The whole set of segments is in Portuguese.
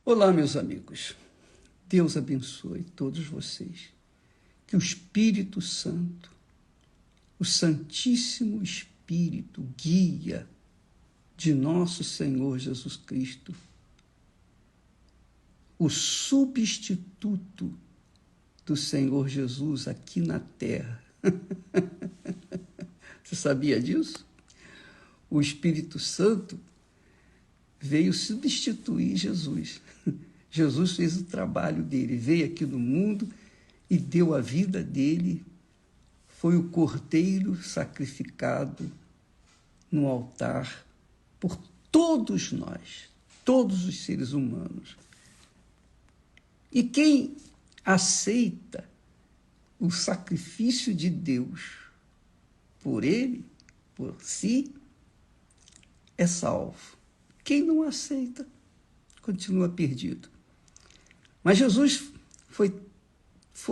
Olá, meus amigos. Deus abençoe todos vocês. Que o Espírito Santo, o Santíssimo Espírito, guia de nosso Senhor Jesus Cristo, o substituto do Senhor Jesus aqui na terra. Você sabia disso? O Espírito Santo veio substituir Jesus. Jesus fez o trabalho dele, veio aqui no mundo e deu a vida dele, foi o cordeiro sacrificado no altar por todos nós, todos os seres humanos. E quem aceita o sacrifício de Deus por ele, por si, é salvo. Quem não aceita, continua perdido. Mas Jesus foi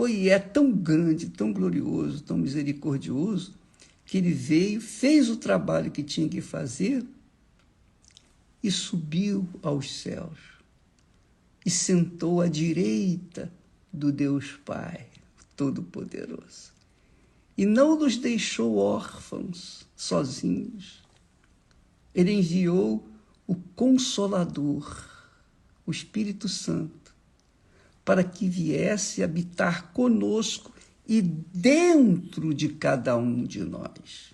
e é tão grande, tão glorioso, tão misericordioso, que ele veio, fez o trabalho que tinha que fazer e subiu aos céus. E sentou à direita do Deus Pai Todo-Poderoso. E não nos deixou órfãos, sozinhos. Ele enviou o Consolador, o Espírito Santo, para que viesse habitar conosco e dentro de cada um de nós.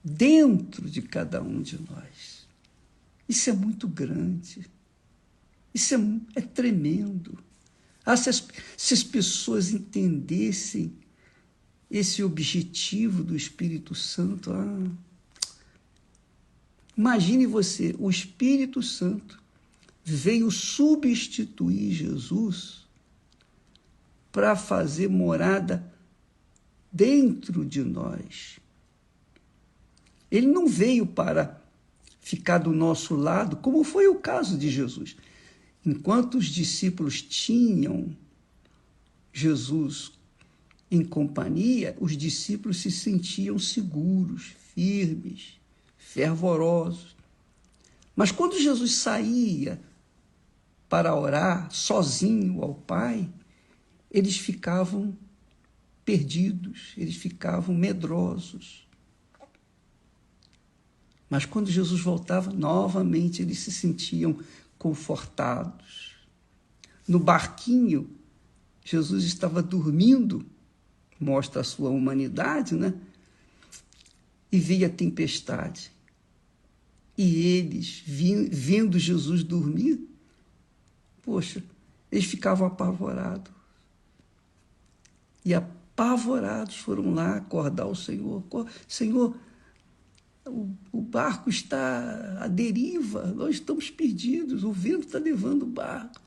Dentro de cada um de nós. Isso é muito grande. Isso é tremendo. Se as pessoas entendessem esse objetivo do Espírito Santo, imagine você, o Espírito Santo veio substituir Jesus para fazer morada dentro de nós. Ele não veio para ficar do nosso lado, como foi o caso de Jesus. Enquanto os discípulos tinham Jesus em companhia, os discípulos se sentiam seguros, firmes, fervorosos. Mas quando Jesus saía para orar sozinho ao Pai, eles ficavam perdidos, eles ficavam medrosos. Mas quando Jesus voltava, novamente eles se sentiam confortados. No barquinho, Jesus estava dormindo, mostra a sua humanidade, né? E veio a tempestade. E eles, vendo Jesus dormir, poxa, eles ficavam apavorados. E apavorados foram lá acordar o Senhor. Senhor, o barco está à deriva, nós estamos perdidos, o vento está levando o barco.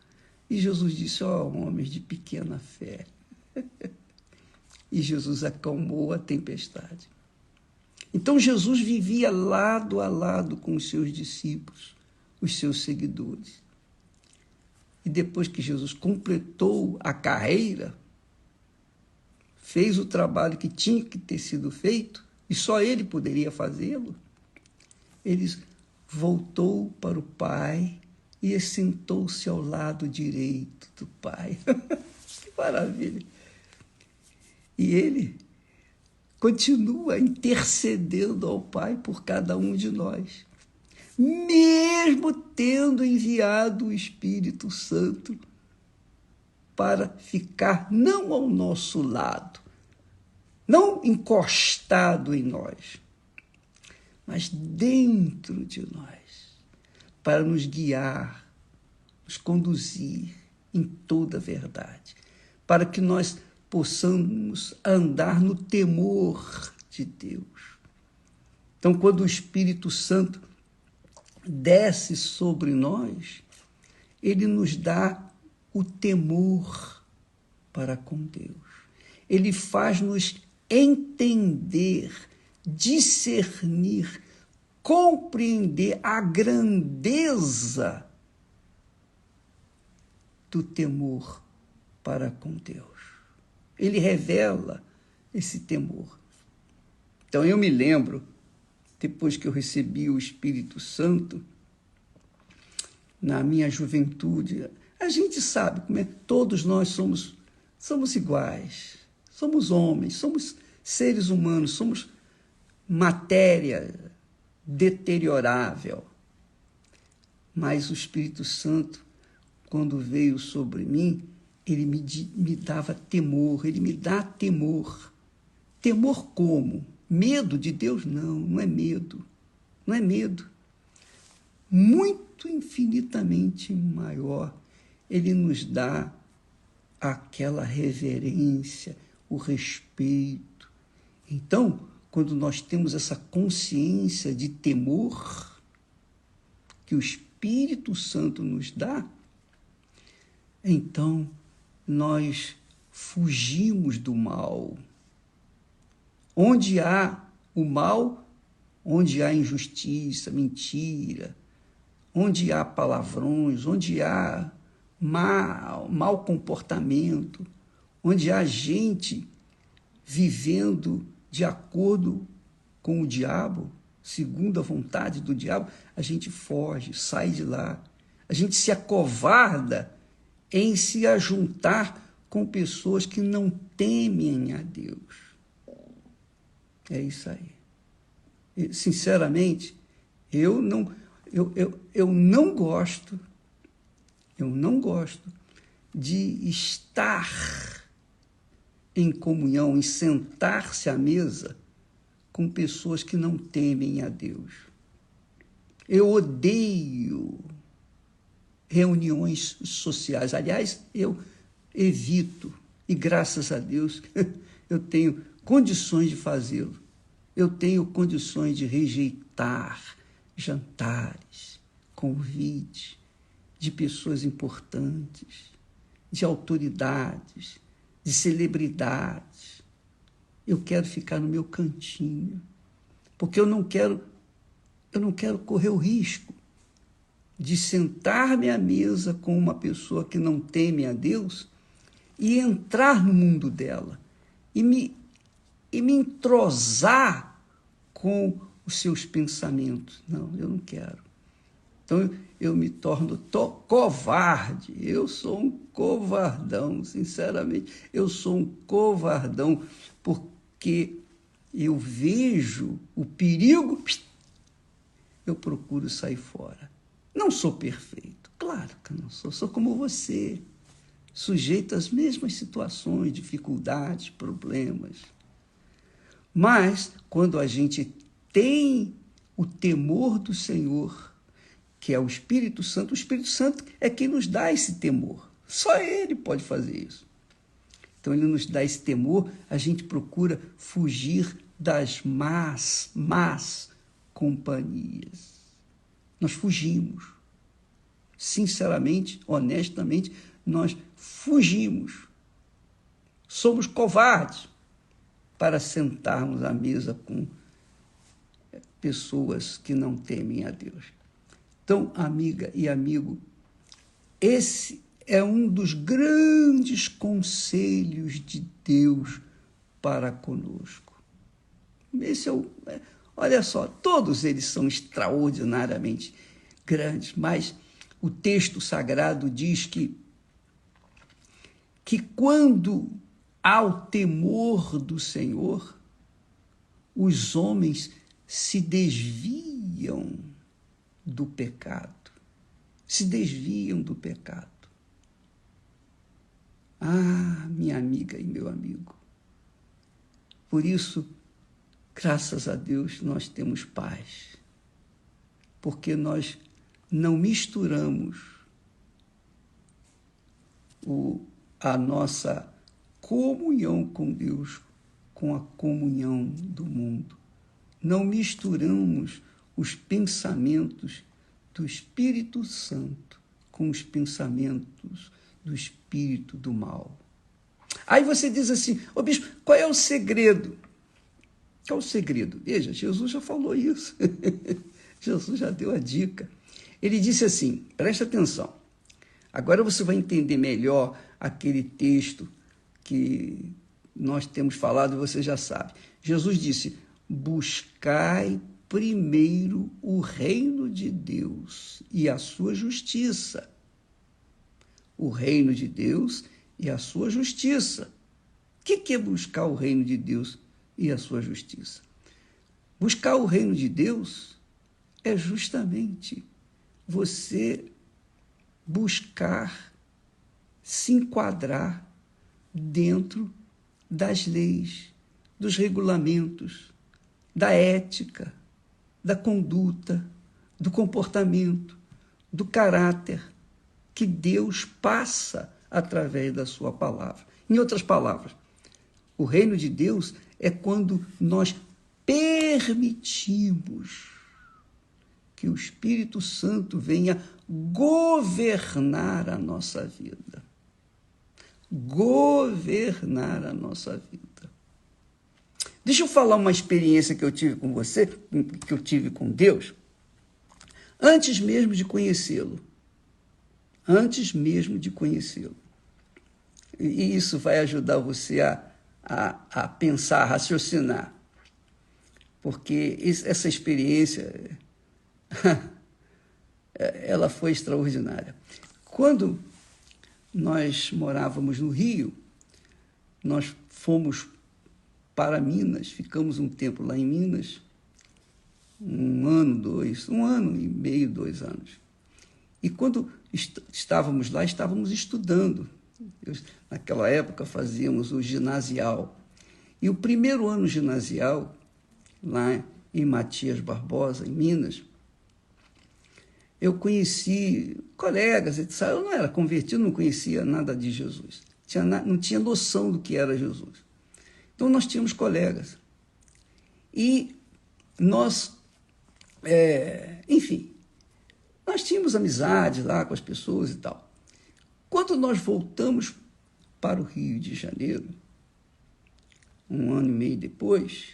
E Jesus disse, homens de pequena fé. E Jesus acalmou a tempestade. Então Jesus vivia lado a lado com os seus discípulos, os seus seguidores. E depois que Jesus completou a carreira, fez o trabalho que tinha que ter sido feito, e só ele poderia fazê-lo, ele voltou para o Pai e assentou-se ao lado direito do Pai. Que maravilha! E ele continua intercedendo ao Pai por cada um de nós, mesmo tendo enviado o Espírito Santo para ficar não ao nosso lado, não encostado em nós, mas dentro de nós, para nos guiar, nos conduzir em toda a verdade, para que nós possamos andar no temor de Deus. Então, quando o Espírito Santo desce sobre nós, ele nos dá o temor para com Deus. Ele faz-nos entender, discernir, compreender a grandeza do temor para com Deus. Ele revela esse temor. Então, eu me lembro, depois que eu recebi o Espírito Santo, na minha juventude, a gente sabe como é que todos nós somos iguais, somos homens, somos seres humanos, somos matéria deteriorável. Mas o Espírito Santo, quando veio sobre mim, ele me dava temor, ele me dá temor. Temor como? Medo de Deus? Não, não é medo. Não é medo. Muito infinitamente maior. Ele nos dá aquela reverência, o respeito. Então, quando nós temos essa consciência de temor que o Espírito Santo nos dá, então nós fugimos do mal. Onde há o mal, onde há injustiça, mentira, onde há palavrões, onde há mau comportamento, onde há gente vivendo de acordo com o diabo, segundo a vontade do diabo, a gente foge, sai de lá. A gente se acovarda em se ajuntar com pessoas que não temem a Deus. É isso aí. Sinceramente, eu não gosto de estar em comunhão, em sentar-se à mesa com pessoas que não temem a Deus. Eu odeio reuniões sociais. Aliás, eu evito, e graças a Deus eu tenho condições de fazê-lo. Eu tenho condições de rejeitar jantares, convites de pessoas importantes, de autoridades, de celebridades. Eu quero ficar no meu cantinho, porque eu não quero correr o risco de sentar-me à mesa com uma pessoa que não teme a Deus e entrar no mundo dela e me entrosar com os seus pensamentos. Não, eu não quero. Então, eu me torno covarde. Eu sou um covardão, sinceramente. Eu sou um covardão porque eu vejo o perigo, eu procuro sair fora. Não sou perfeito, claro que não sou. Sou como você, sujeito às mesmas situações, dificuldades, problemas. Mas, quando a gente tem o temor do Senhor, que é o Espírito Santo é quem nos dá esse temor. Só Ele pode fazer isso. Então, Ele nos dá esse temor, a gente procura fugir das más companhias. Nós fugimos. Sinceramente, honestamente, nós fugimos. Somos covardes para sentarmos à mesa com pessoas que não temem a Deus. Então, amiga e amigo, esse é um dos grandes conselhos de Deus para conosco. Esse olha só, todos eles são extraordinariamente grandes, mas o texto sagrado diz que quando há o temor do Senhor, os homens se desviam do pecado. Se desviam do pecado. Ah, minha amiga e meu amigo. Por isso, graças a Deus, nós temos paz. Porque nós não misturamos a nossa comunhão com Deus com a comunhão do mundo. Não misturamos os pensamentos do Espírito Santo com os pensamentos do espírito do mal. Aí você diz assim, ô bispo, qual é o segredo? Qual é o segredo? Veja, Jesus já falou isso. Jesus já deu a dica. Ele disse assim, presta atenção, agora você vai entender melhor aquele texto que nós temos falado e você já sabe. Jesus disse, buscai primeiro o reino de Deus e a sua justiça. O reino de Deus e a sua justiça. O que é buscar o reino de Deus e a sua justiça? Buscar o reino de Deus é justamente você buscar se enquadrar dentro das leis, dos regulamentos, da ética, da conduta, do comportamento, do caráter que Deus passa através da sua palavra. Em outras palavras, o reino de Deus é quando nós permitimos que o Espírito Santo venha governar a nossa vida. Governar a nossa vida. Deixa eu falar uma experiência que eu tive com você, que eu tive com Deus, antes mesmo de conhecê-lo. Antes mesmo de conhecê-lo. E isso vai ajudar você a pensar, a raciocinar. Porque essa experiência, ela foi extraordinária. Quando nós morávamos no Rio, nós fomos para Minas, ficamos um tempo lá em Minas, um ano e meio, 2 anos. E quando estávamos lá, estávamos estudando. Naquela época fazíamos o ginasial. E o primeiro ano ginasial, lá em Matias Barbosa, em Minas, eu conheci colegas, etc. Eu não era convertido, não conhecia nada de Jesus. Não tinha noção do que era Jesus. Então, nós tínhamos colegas. E nós, enfim, nós tínhamos amizade lá com as pessoas e tal. Quando nós voltamos para o Rio de Janeiro, 1 ano e meio depois,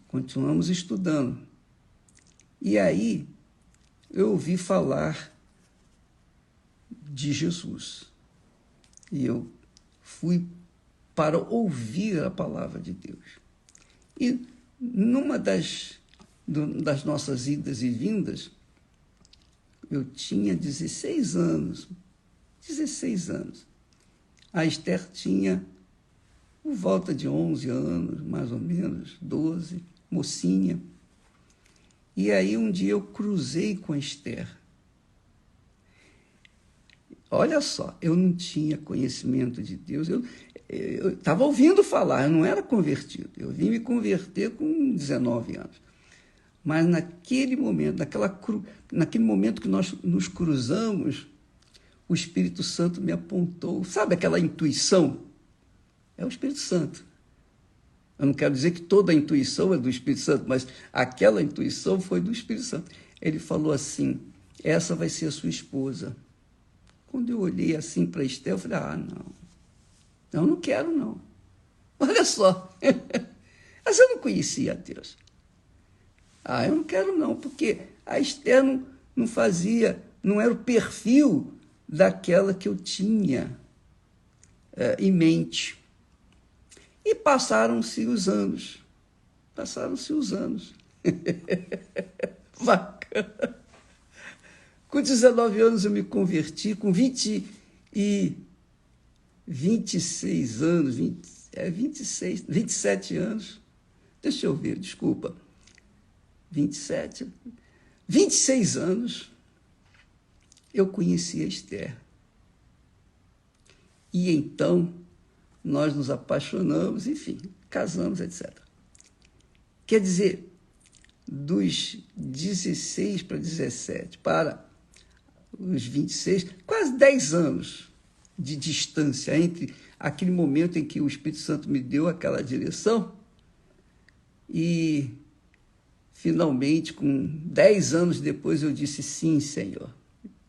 continuamos estudando. E aí, eu ouvi falar de Jesus. E eu fui para ouvir a palavra de Deus. E numa das nossas idas e vindas, eu tinha 16 anos. 16 anos. A Esther tinha por volta de 11 anos, mais ou menos, 12, mocinha. E aí um dia eu cruzei com a Esther. Olha só, eu não tinha conhecimento de Deus, eu estava ouvindo falar, eu não era convertido. Eu vim me converter com 19 anos. Mas naquele momento, naquele momento que nós nos cruzamos, o Espírito Santo me apontou. Sabe aquela intuição? É o Espírito Santo. Eu não quero dizer que toda a intuição é do Espírito Santo, mas aquela intuição foi do Espírito Santo. Ele falou assim, essa vai ser a sua esposa. Quando eu olhei assim para Esther, eu falei, não. Eu não quero, não. Olha só. Mas eu não conhecia Deus. Eu não quero, não, porque a Esther não fazia, não era o perfil daquela que eu tinha em mente. E passaram-se os anos. Bacana. Com 19 anos eu me converti, com 26 anos, 27 anos. Deixa eu ver, desculpa. 26 anos, eu conheci a Esther. E então, nós nos apaixonamos, enfim, casamos, etc. Quer dizer, dos 16 para 17 para os 26, quase 10 anos de distância entre aquele momento em que o Espírito Santo me deu aquela direção e, finalmente, com 10 anos depois, eu disse, sim, Senhor,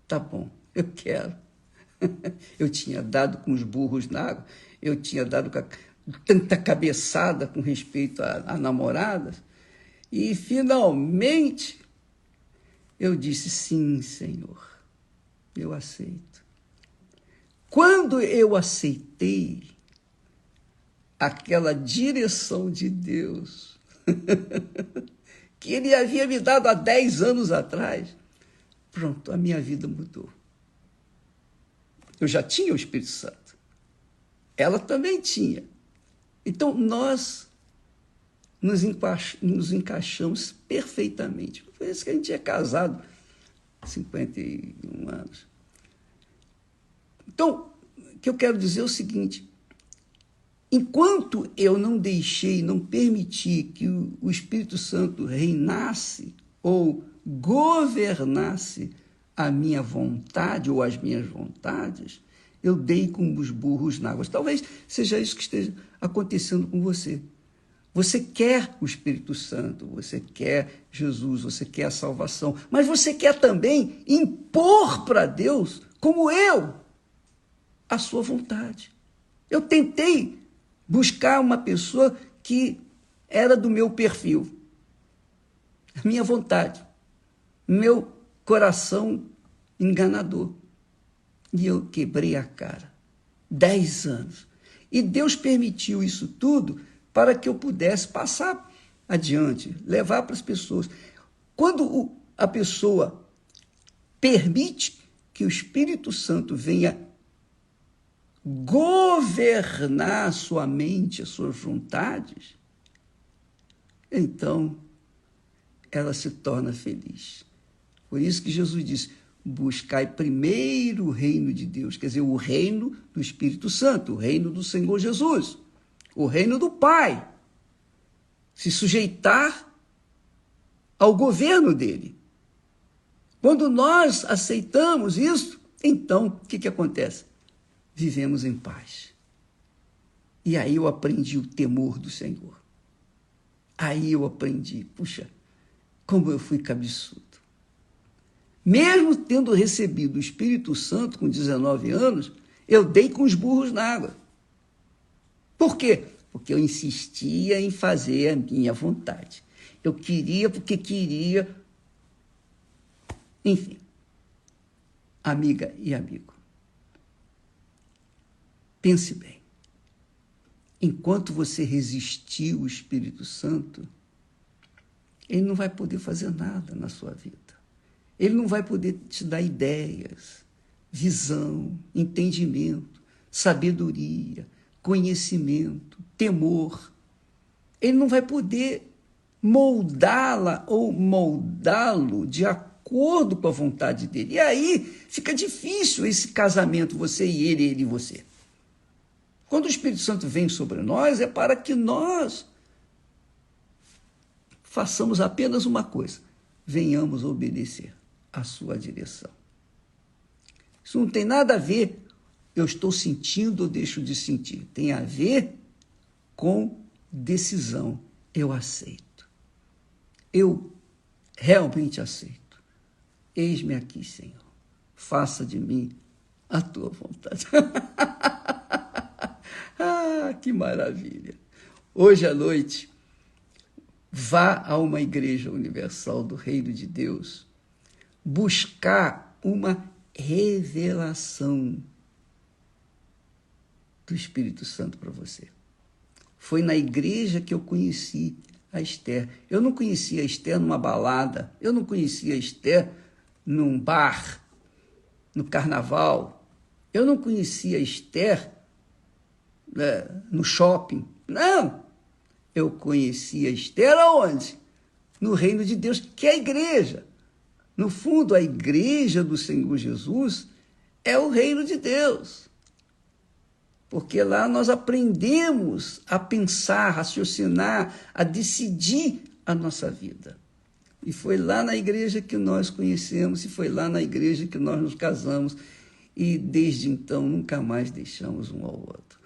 tá bom, eu quero. Eu tinha dado com os burros na água, eu tinha dado tanta cabeçada com respeito a namoradas, e, finalmente, eu disse, sim, Senhor, eu aceito. Quando eu aceitei aquela direção de Deus, que ele havia me dado há 10 anos atrás, pronto, a minha vida mudou. Eu já tinha o Espírito Santo. Ela também tinha. Então, nós nos encaixamos perfeitamente. Por isso que a gente é casado há 51 anos. Então, o que eu quero dizer é o seguinte: enquanto eu não deixei, não permiti que o Espírito Santo reinasse ou governasse a minha vontade ou as minhas vontades, eu dei com os burros na água. Talvez seja isso que esteja acontecendo com você. Você quer o Espírito Santo, você quer Jesus, você quer a salvação, mas você quer também impor para Deus, como eu, a sua vontade. Eu tentei buscar uma pessoa que era do meu perfil, a minha vontade, meu coração enganador. E eu quebrei a cara. 10 anos. E Deus permitiu isso tudo para que eu pudesse passar adiante, levar para as pessoas. Quando a pessoa permite que o Espírito Santo venha governar a sua mente, as suas vontades, então ela se torna feliz. Por isso que Jesus disse: buscai primeiro o reino de Deus, quer dizer, o reino do Espírito Santo, o reino do Senhor Jesus, o reino do Pai. Se sujeitar ao governo dele. Quando nós aceitamos isso, então, o que acontece? Vivemos em paz. E aí eu aprendi o temor do Senhor. Aí eu aprendi, puxa, como eu fui cabeçudo. Mesmo tendo recebido o Espírito Santo com 19 anos, eu dei com os burros na água. Por quê? Porque eu insistia em fazer a minha vontade. Eu queria porque queria. Enfim, amiga e amigo, pense bem. Enquanto você resistir ao Espírito Santo, ele não vai poder fazer nada na sua vida. Ele não vai poder te dar ideias, visão, entendimento, sabedoria, conhecimento, temor. Ele não vai poder moldá-la ou moldá-lo de acordo com a vontade dele. E aí fica difícil esse casamento, você e ele e você. Quando o Espírito Santo vem sobre nós, é para que nós façamos apenas uma coisa: venhamos obedecer a sua direção. Isso não tem nada a ver, eu estou sentindo ou deixo de sentir. Tem a ver com decisão. Eu aceito. Eu realmente aceito. Eis-me aqui, Senhor. Faça de mim a tua vontade. Ah, que maravilha. Hoje à noite, vá a uma igreja universal do Reino de Deus buscar uma revelação do Espírito Santo para você. Foi na igreja que eu conheci a Esther. Eu não conhecia a Esther numa balada, eu não conhecia a Esther num bar, no carnaval, eu não conhecia a Esther no shopping. Não! Eu conheci a Esther aonde? No reino de Deus, que é a igreja. No fundo, a igreja do Senhor Jesus é o reino de Deus. Porque lá nós aprendemos a pensar, raciocinar, a decidir a nossa vida. E foi lá na igreja que nós conhecemos, e foi lá na igreja que nós nos casamos, e desde então nunca mais deixamos um ao outro.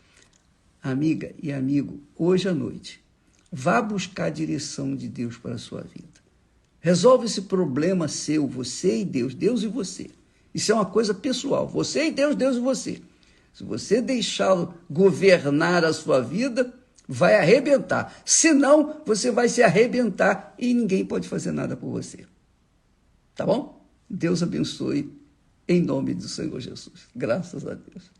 Amiga e amigo, hoje à noite, vá buscar a direção de Deus para a sua vida. Resolve esse problema seu, você e Deus, Deus e você. Isso é uma coisa pessoal, você e Deus, Deus e você. Se você deixá-lo governar a sua vida, vai arrebentar. Senão, você vai se arrebentar e ninguém pode fazer nada por você. Tá bom? Deus abençoe em nome do Senhor Jesus. Graças a Deus.